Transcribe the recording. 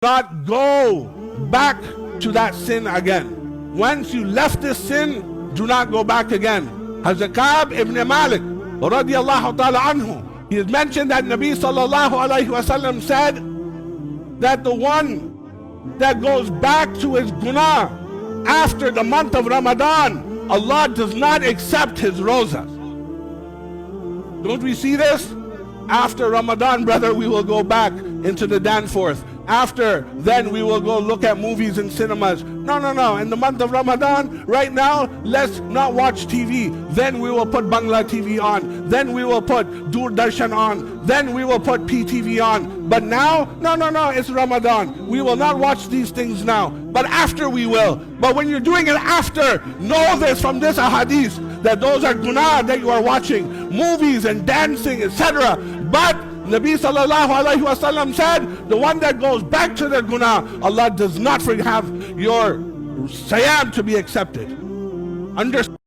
not go back to that sin again. Once you left this sin, do not go back again. Hazrat Ka'b ibn Malik radiyallahu ta'ala anhu, he has mentioned that Nabi sallallahu alayhi wasallam said that the one that goes back to his guna after the month of Ramadan, Allah does not accept his rosas. Don't we see this? After Ramadan, brother, we will go back into the Danforth. After then, we will go look at movies in cinemas. No. In the month of Ramadan, right now, let's not watch TV. Then we will put Bangla TV on. Then we will put Doordarshan on. Then we will put PTV on. But now, no, it's Ramadan. We will not watch these things now. But after we will. But when you're doing it after, know this from this ahadith, that those are guna that you are watching, movies and dancing, etc. But Nabi sallallahu alayhi wasallam said, the one that goes back to their guna, Allah does not have your siyam to be accepted. Understand?